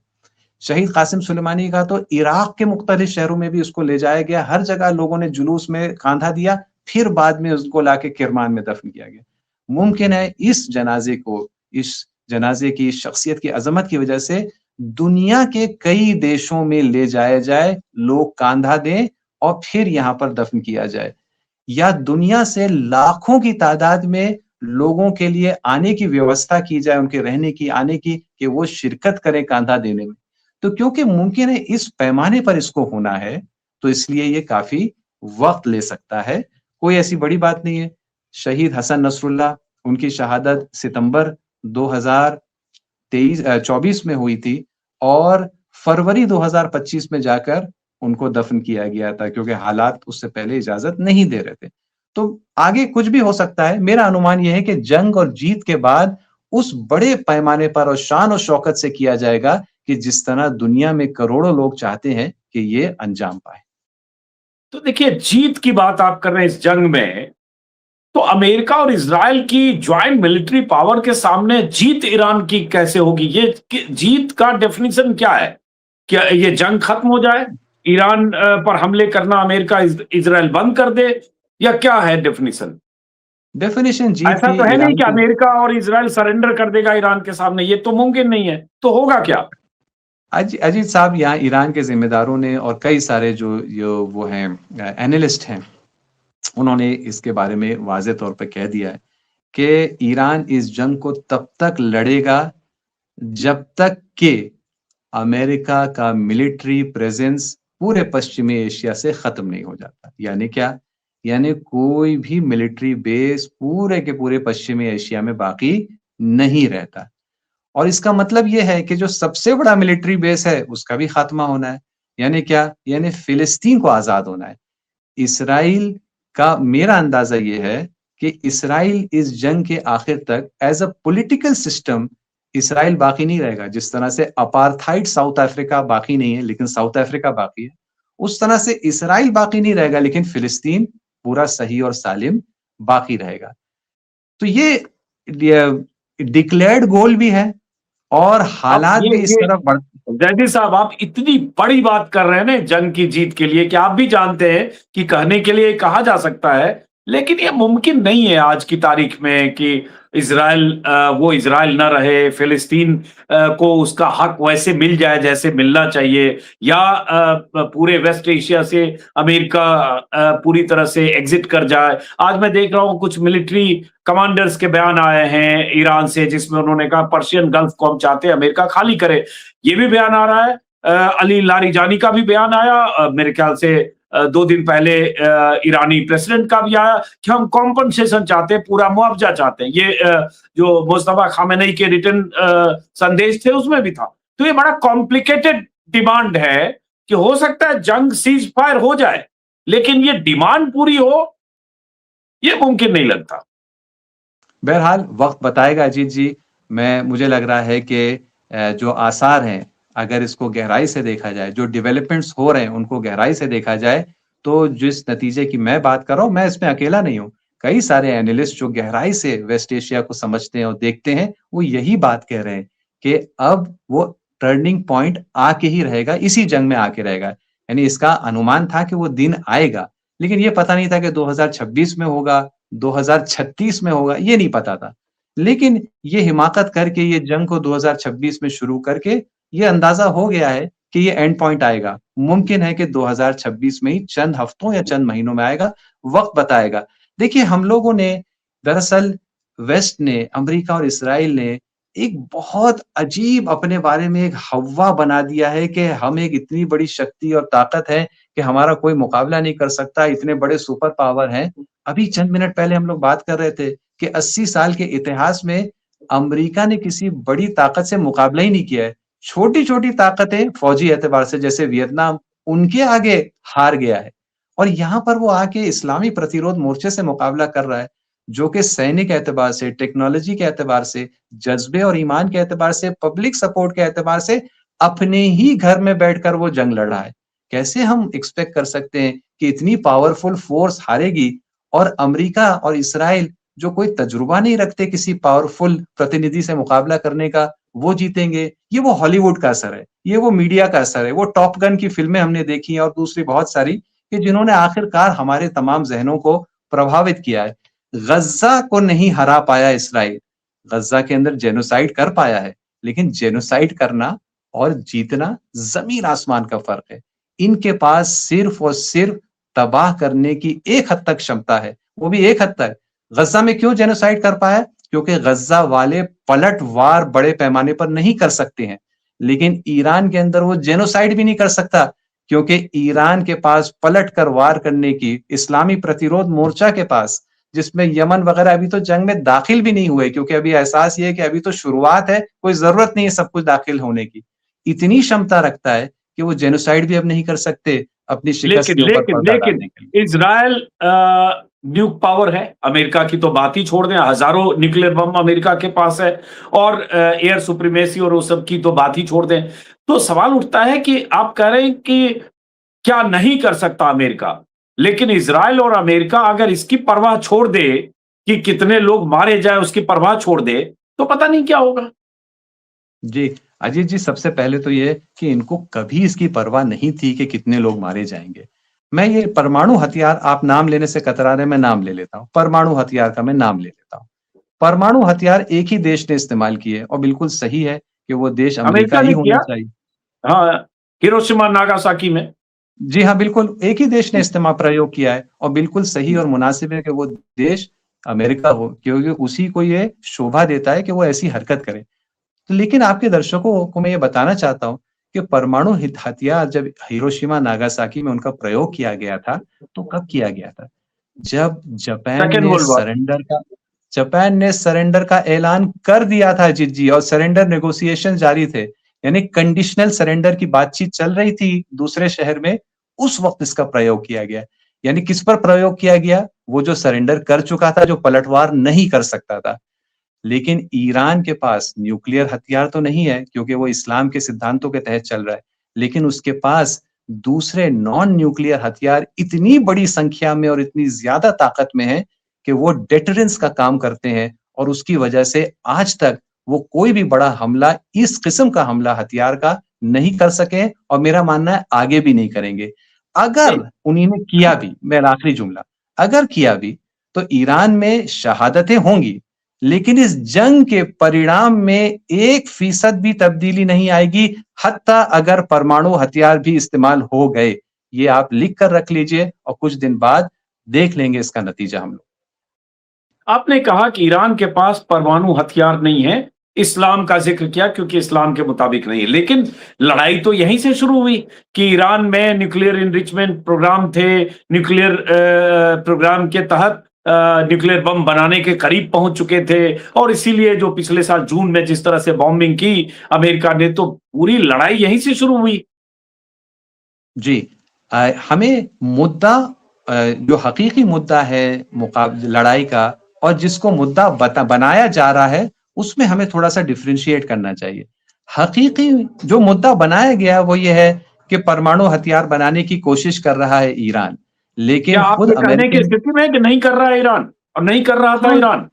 S2: शहीद कासिम सुलेमानी का तो इराक के मुख्तलिफ शहरों में भी उसको ले जाया गया, हर जगह लोगों ने जुलूस में कांधा दिया, फिर बाद में उसको लाके किरमान में दफन किया गया। मुमकिन है इस जनाजे को, इस जनाजे की शख्सियत की अजमत की वजह से दुनिया के कई देशों में ले जाया जाए, लोग कांधा दें और फिर यहाँ पर दफन किया जाए, या दुनिया से लाखों की तादाद में लोगों के लिए आने की व्यवस्था की जाए, उनके रहने की, आने की, कि वो शिरकत करें कांधा देने में। तो क्योंकि मुमकिन है इस पैमाने पर इसको होना है, तो इसलिए ये काफी वक्त ले सकता है। कोई ऐसी बड़ी बात नहीं है। शहीद हसन नसरुल्लाह, उनकी शहादत सितंबर 2024 में हुई थी और फरवरी 2025 में जाकर उनको दफन किया गया था, क्योंकि हालात उससे पहले इजाजत नहीं दे रहे थे। तो आगे कुछ भी हो सकता है। मेरा अनुमान यह है कि जंग और जीत के बाद उस बड़े पैमाने पर और शान और शौकत से किया जाएगा कि जिस तरह दुनिया में करोड़ों लोग चाहते हैं कि ये अंजाम पाए।
S1: तो देखिए, जीत की बात आप कर रहे हैं इस जंग में, तो अमेरिका और इजराइल की ज्वाइंट मिलिट्री पावर के सामने जीत ईरान की कैसे होगी? ये जीत का डेफिनेशन क्या है? क्या ये जंग खत्म हो जाए, ईरान पर हमले करना अमेरिका इजराइल बंद कर दे, या क्या है डेफिनेशन?
S2: डेफिनेशन जीत
S1: ऐसा
S2: की
S1: तो है नहीं
S2: ईरान
S1: कि
S2: की
S1: अमेरिका और इजराइल सरेंडर कर देगा ईरान के सामने, ये तो मुमकिन नहीं है। तो होगा क्या?
S2: अजीत साहब, यहाँ ईरान के जिम्मेदारों ने और कई सारे जो वो हैं एनालिस्ट हैं, उन्होंने इसके बारे में वाज़े तौर पे कह दिया है कि ईरान इस जंग को तब तक लड़ेगा जब तक कि अमेरिका का मिलिट्री प्रेजेंस पूरे पश्चिमी एशिया से खत्म नहीं हो जाता। यानी क्या? यानी कोई भी मिलिट्री बेस पूरे के पूरे पश्चिमी एशिया में बाकी नहीं रहता। और इसका मतलब ये है कि जो सबसे बड़ा मिलिट्री बेस है उसका भी खात्मा होना है। यानी क्या? यानी फिलिस्तीन को आजाद होना है। इसराइल का मेरा अंदाजा ये है कि इसराइल इस जंग के आखिर तक as a political system Israel बाकी नहीं रहेगा। जिस तरह से अपार्थाइड साउथ अफ्रीका बाकी नहीं है लेकिन साउथ अफ्रीका बाकी है, उस तरह से इसराइल बाकी नहीं रहेगा लेकिन फिलिस्तीन पूरा सही और सालिम बाकी रहेगा। तो ये डिक्लेयर्ड गोल भी है और
S1: अब
S2: हालात भी इस
S1: ये
S2: तरफ बढ़।
S1: जैदी साहब, आप इतनी बड़ी बात कर रहे हैं ना जंग की जीत के लिए, कि आप भी जानते हैं कि कहने के लिए कहा जा सकता है, लेकिन ये मुमकिन नहीं है आज की तारीख में कि वो इजराइल न रहे, फिलिस्तीन को उसका हक वैसे मिल जाए जैसे मिलना चाहिए, या पूरे वेस्ट एशिया से अमेरिका पूरी तरह से एग्जिट कर जाए। आज मैं देख रहा हूं कुछ मिलिट्री कमांडर्स के बयान आए हैं ईरान से, जिसमें उन्होंने कहा पर्शियन गल्फ को हम चाहते हैं अमेरिका खाली करे। ये भी बयान आ रहा है। अली लारिजानी का भी बयान आया, मेरे ख्याल से 2 दिन पहले ईरानी प्रेसिडेंट का भी आया कि हम कॉम्पनसेशन चाहते हैं, पूरा मुआवजा चाहते हैं। ये जो मुस्तफा खामेनेई के रिटर्न संदेश थे उसमें भी था। तो ये बड़ा कॉम्प्लिकेटेड डिमांड है कि हो सकता है जंग सीज फायर हो जाए, लेकिन ये डिमांड पूरी हो, ये मुमकिन नहीं लगता।
S2: बहरहाल वक्त बताएगा अजीत जी। मुझे लग रहा है कि जो आसार हैं, अगर इसको गहराई से देखा जाए, जो डेवलपमेंट्स हो रहे हैं उनको गहराई से देखा जाए, तो जिस नतीजे की मैं बात कर रहा हूँ, मैं इसमें अकेला नहीं हूँ। कई सारे एनालिस्ट जो गहराई से वेस्ट एशिया को समझते हैं और देखते हैं, वो यही बात कह रहे हैं कि अब वो टर्निंग पॉइंट आके ही रहेगा, इसी जंग में आके रहेगा। यानी इसका अनुमान था कि वो दिन आएगा, लेकिन ये पता नहीं था कि 2026 में होगा, 2036 में होगा, ये नहीं पता था। लेकिन ये हिमाकत करके ये जंग को 2026 में शुरू करके ये अंदाजा हो गया है कि ये एंड पॉइंट आएगा। मुमकिन है कि 2026 में ही चंद हफ्तों या चंद महीनों में आएगा, वक्त बताएगा। देखिए, हम लोगों ने दरअसल वेस्ट ने, अमेरिका और इसराइल ने एक बहुत अजीब अपने बारे में एक हव्वा बना दिया है कि हम एक इतनी बड़ी शक्ति और ताकत है कि हमारा कोई मुकाबला नहीं कर सकता, इतने बड़े सुपर पावर हैं। अभी चंद मिनट पहले हम लोग बात कर रहे थे कि 80 साल के इतिहास में अमेरिका ने किसी बड़ी ताकत से मुकाबला ही नहीं किया है। छोटी-छोटी ताकतें फौजी एतबार से जैसे वियतनाम, उनके आगे हार गया है और यहाँ पर वो आके इस्लामी प्रतिरोध मोर्चे से मुकाबला कर रहा है। जो कि सैनिक एतबार से, टेक्नोलॉजी के एतबार से, जज्बे और ईमान के एतबार से, पब्लिक सपोर्ट के एतबार से अपने ही घर में बैठकर वो जंग लड़ रहा है। कैसे हम एक्सपेक्ट कर सकते हैं कि इतनी पावरफुल फोर्स हारेगी और अमेरिका और इस्राइल जो कोई तजुर्बा नहीं रखते किसी पावरफुल प्रतिनिधि से मुकाबला करने का, वो जीतेंगे? ये वो हॉलीवुड का असर है, ये वो मीडिया का असर है, वो टॉप गन की फ़िल्में हमने देखी हैं और दूसरी बहुत सारी कि जिन्होंने आखिरकार हमारे तमाम ज़हनों को प्रभावित किया है। गज़्ज़ा को नहीं हरा पाया इसराइल, गज़्ज़ा के अंदर जेनोसाइड कर पाया है, लेकिन जेनोसाइड करना और जीतना ज़मीन-आसमान का फ़र्क है। इनके पास सिर्फ़ और सिर्फ़ तबाह करने की एक हद तक क्षमता है, वो भी एक हद तक। गज़्ज़ा में क्यों जेनोसाइड कर पाया? क्योंकि गज़्ज़ा वाले पलटवार बड़े पैमाने पर नहीं कर सकते हैं। लेकिन ईरान के अंदर वो जेनोसाइड भी नहीं कर सकता, क्योंकि ईरान के पास पलट कर वार करने की इस्लामी प्रतिरोध मोर्चा के पास, जिसमें यमन वगैरह अभी तो जंग में दाखिल भी नहीं हुए, क्योंकि अभी एहसास ये है कि अभी तो शुरुआत है, कोई ज़रूरत नहीं है सब कुछ दाखिल होने की। इतनी क्षमता रखता है कि वो जेनोसाइड भी अब नहीं कर सकते, अपनी शिकस्त
S1: लेकिन
S2: के ऊपर
S1: लेकिन
S2: पर्दा
S1: लेकिन
S2: डालने के लिए।
S1: इज़राइल न्यूक पावर है, अमेरिका की तो बात ही छोड़ दें, हज़ारों न्यूक्लियर बम अमेरिका के पास है और एयर सुप्रीमेसी और वो सब की तो बात ही छोड़ दें। तो सवाल उठता है कि आप कह रहे हैं कि क्या नहीं कर सकता अमेरिका, लेकिन इज़राइल और अमेरिका अगर इसकी परवाह छोड़ दे कि कितने लोग मारे जाएँ उसकी परवाह छोड़ दे, तो पता नहीं क्या होगा।
S2: जी, अजीत जी, सबसे पहले तो ये कि इनको कभी इसकी परवाह नहीं थी कि कितने लोग मारे जाएँगे। मैं ये परमाणु हथियार, आप नाम लेने से कतरा रहे हैं, मैं नाम ले लेता हूँ। परमाणु हथियार का मैं नाम ले लेता हूँ। परमाणु हथियार एक ही देश ने इस्तेमाल किए और बिल्कुल सही है कि वो देश अमेरिका
S1: अमेरिका
S2: ही
S1: ने
S2: होना
S1: किया,
S2: चाहिए।
S1: हाँ, हिरोशिमा नागासाकी में।
S2: जी हाँ, बिल्कुल, एक ही देश ने प्रयोग किया है और बिल्कुल सही और मुनासिब है कि वो देश अमेरिका हो, क्योंकि उसी को ये शोभा देता है कि वो ऐसी हरकत करे। तो लेकिन आपके दर्शकों को मैं ये बताना चाहता हूँ कि परमाणु हथियार जब हिरोशिमा नागासाकी में उनका प्रयोग किया गया था, तो कब किया गया था? जब
S1: सेकंड वर्ल्ड वॉर।
S2: जापान ने सरेंडर का ऐलान कर दिया था अजीत जी, और सरेंडर नेगोशिएशन जारी थे। यानी कंडीशनल सरेंडर की बातचीत चल रही थी दूसरे शहर में, उस वक़्त इसका प्रयोग किया गया। यानी किस पर प्रयोग किया गया? वो जो सरेंडर कर चुका था, जो पलटवार नहीं कर सकता था। लेकिन ईरान के पास न्यूक्लियर हथियार तो नहीं है, क्योंकि वो इस्लाम के सिद्धांतों के तहत चल रहा है। लेकिन उसके पास दूसरे नॉन न्यूक्लियर हथियार इतनी बड़ी संख्या में और इतनी ज़्यादा ताकत में हैं कि वो डेटरेंस का काम करते हैं, और उसकी वजह से आज तक वो कोई भी बड़ा हमला, इस किस्म का हमला हथियार का नहीं कर सके, और मेरा मानना है आगे भी नहीं करेंगे।
S1: नहीं,
S2: अगर उन्होंने किया भी, मेरा आखिरी जुमला, अगर किया भी, तो ईरान में शहादतें होंगी, लेकिन इस जंग के परिणाम में 1% भी तब्दीली नहीं आएगी, हत्ता अगर परमाणु हथियार भी इस्तेमाल हो गए। ये आप लिख कर रख लीजिए और कुछ दिन बाद देख लेंगे इसका नतीजा हम लोग।
S1: आपने कहा कि ईरान के पास परमाणु हथियार नहीं है, इस्लाम का ज़िक्र किया क्योंकि इस्लाम के मुताबिक नहीं है। लेकिन लड़ाई तो यहीं से शुरू हुई कि ईरान में न्यूक्लियर एनरिचमेंट प्रोग्राम थे, न्यूक्लियर प्रोग्राम के तहत न्यूक्लियर बम बनाने के करीब पहुंच चुके थे और इसीलिए जो पिछले साल जून में जिस तरह से बॉम्बिंग की अमेरिका ने, तो पूरी लड़ाई यहीं से शुरू हुई।
S2: जी, हमें मुद्दा, जो हकीकी मुद्दा है लड़ाई का, और जिसको मुद्दा बनाया जा रहा है, उसमें हमें थोड़ा-सा डिफरेंशिएट करना चाहिए। हकीकी जो मुद्दा बनाया गया है वो ये है कि परमाणु हथियार बनाने की कोशिश कर रहा है ईरान,
S1: क्या
S2: लेकिन
S1: आप
S2: खुद
S1: ये कहने की
S2: अमेरिकन,
S1: स्थिति में है कि नहीं कर रहा है ईरान और नहीं कर रहा था
S2: हाँ,
S1: ईरान?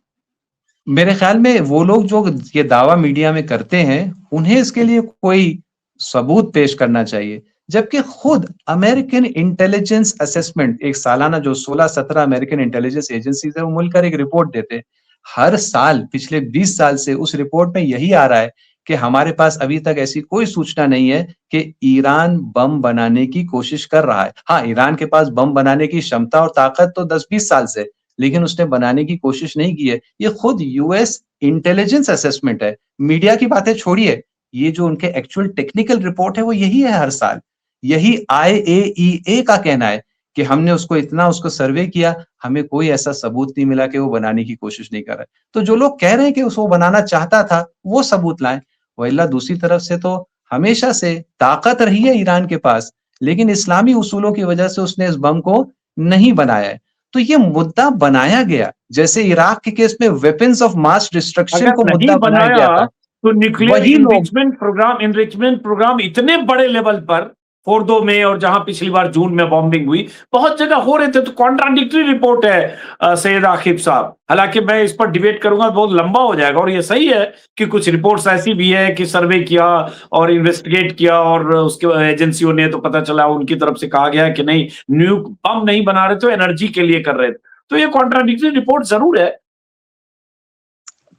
S2: मेरे ख्याल में वो लोग जो ये दावा मीडिया में करते हैं, उन्हें इसके लिए कोई सबूत पेश करना चाहिए। जबकि खुद अमेरिकन इंटेलिजेंस असेसमेंट, एक सालाना जो 16-17 अमेरिकन इंटेलिजेंस एजेंसीज़ है, वो मिलकर एक रिपोर्ट देते हैं। हर साल पिछले 20 साल से उस रिपोर्ट में यही आ रहा है कि हमारे पास अभी तक ऐसी कोई सूचना नहीं है कि ईरान बम बनाने की कोशिश कर रहा है। हाँ, ईरान के पास बम बनाने की क्षमता और ताकत तो 10-20 साल से, लेकिन उसने बनाने की कोशिश नहीं की है। ये खुद यूएस इंटेलिजेंस असेसमेंट है। मीडिया की बातें छोड़िए, ये जो उनके एक्चुअल टेक्निकल रिपोर्ट है वो यही है हर साल। यही आईएईए का कहना है कि हमने उसको सर्वे किया, हमें कोई ऐसा सबूत नहीं मिला कि वो बनाने की कोशिश नहीं कर रहा है। तो जो लोग कह रहे हैं कि उसको बनाना चाहता था, वो सबूत लाएँ। वइल्ला दूसरी तरफ से तो हमेशा से ताकत रही है ईरान के पास, लेकिन इस्लामी उसूलों की वजह से उसने इस बम को नहीं बनाया है। तो ये मुद्दा बनाया गया, जैसे इराक के केस में वेपन्स ऑफ मास डिस्ट्रक्शन
S1: अगर
S2: को
S1: नहीं
S2: मुद्दा बनाया गया
S1: बनाया
S2: था।
S1: तो न्यूक्लियर
S2: वही लोग
S1: इनरिचमेंट प्रोग्राम इतने बड़े लेवल पर फोर्दो में और जहां पिछली बार जून में बॉम्बिंग हुई बहुत जगह हो रहे थे, तो कॉन्ट्राडिक्टरी रिपोर्ट है सैयद आकिब साहब। हालांकि मैं इस पर डिबेट करूंगा तो बहुत लंबा हो जाएगा, और ये सही है कि कुछ रिपोर्ट्स ऐसी भी है कि सर्वे किया और इन्वेस्टिगेट किया और उसके एजेंसियों ने तो पता चला उनकी तरफ से कहा गया कि नहीं, न्यूक बम नहीं बना रहे थे, एनर्जी के लिए कर रहे थे। तो ये कॉन्ट्राडिक्टरी रिपोर्ट जरूर है।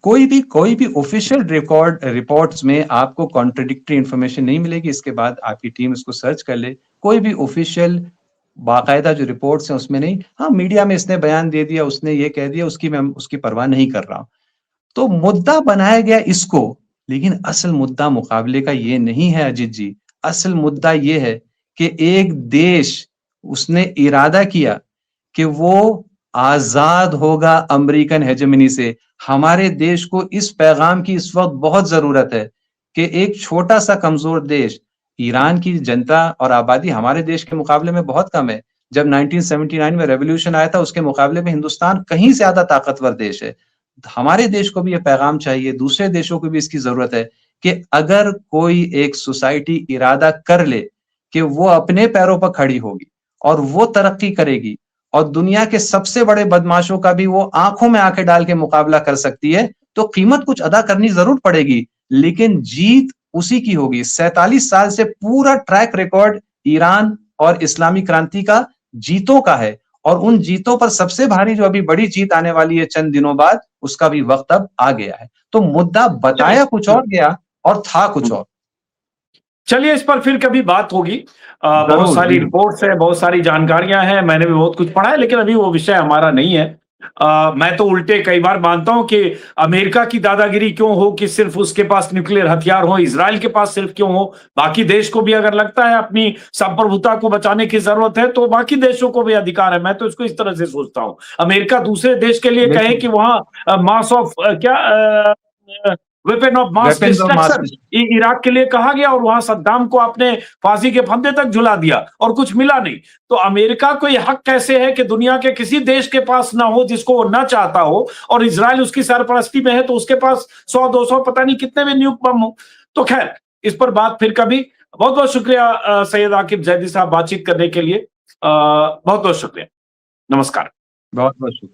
S2: कोई भी ऑफिशियल रिपोर्ट्स में आपको कॉन्ट्रडिक्टरी इंफॉर्मेशन नहीं मिलेगी। इसके बाद आपकी टीम इसको सर्च कर ले, कोई भी ऑफिशियल बाकायदा जो रिपोर्ट्स हैं उसमें नहीं। हाँ, मीडिया में इसने बयान दे दिया, उसने ये कह दिया, मैं उसकी परवाह नहीं कर रहा हूं। तो मुद्दा बनाया गया इसको, लेकिन असल मुद्दा मुकाबले का ये नहीं है अजीत जी। असल मुद्दा ये है कि एक देश उसने इरादा किया कि वो आजाद होगा अमेरिकन हेजेमनी से। हमारे देश को इस पैगाम की इस वक्त बहुत जरूरत है कि एक छोटा सा कमजोर देश, ईरान की जनता और आबादी हमारे देश के मुकाबले में बहुत कम है। जब 1979 में रेवोल्यूशन आया था उसके मुकाबले में हिंदुस्तान कहीं ज्यादा ताकतवर देश है। हमारे देश को भी ये पैगाम चाहिए, दूसरे देशों को भी इसकी जरूरत है कि अगर कोई एक सोसाइटी इरादा कर ले कि वो अपने पैरों पर खड़ी होगी और वो तरक्की करेगी और दुनिया के सबसे बड़े बदमाशों का भी वो आंखों में आंखें डाल के मुकाबला कर सकती है, तो कीमत कुछ अदा करनी जरूर पड़ेगी, लेकिन जीत उसी की होगी। 47 साल से पूरा ट्रैक रिकॉर्ड ईरान और इस्लामी क्रांति का जीतों का है, और उन जीतों पर सबसे भारी जो अभी बड़ी जीत आने वाली है चंद दिनों बाद, उसका भी वक्त अब आ गया है। तो मुद्दा बताया कुछ और गया और था कुछ और।
S1: चलिए, इस पर फिर कभी बात होगी। बहुत
S2: जरूर
S1: सारी
S2: जी।
S1: रिपोर्ट्स है, बहुत सारी जानकारियां हैं, मैंने भी बहुत कुछ पढ़ा है, लेकिन अभी वो विषय हमारा नहीं है। मैं तो उल्टे कई बार मानता हूं कि अमेरिका की दादागिरी क्यों हो कि सिर्फ उसके पास न्यूक्लियर हथियार हो, इजराइल के पास सिर्फ क्यों हो। बाकी देश को भी अगर लगता है अपनी संप्रभुता को बचाने की जरूरत है तो बाकी देशों को भी अधिकार है। मैं तो इसको इस तरह से सोचता हूं। अमेरिका दूसरे देश के लिए कहे कि वहां mass of weapon of mass
S2: weapons of mass
S1: destruction Iraq के लिए कहा गया, और वहां सद्दाम को आपने फांसी के फंदे तक झुला दिया और कुछ मिला नहीं। तो अमेरिका को यह हक कैसे है कि दुनिया के किसी देश के पास ना हो जिसको वो ना चाहता हो, और इजराइल उसकी सरपरस्ती में है तो उसके पास 100-200 पता नहीं कितने भी न्यूक बम हो। तो खैर, इस पर बात फिर कभी। बहुत बहुत शुक्रिया सैयद आकिब जैदी साहब, बातचीत करने के लिए बहुत बहुत शुक्रिया। नमस्कार।
S2: बहुत बहुत शुक्रिया।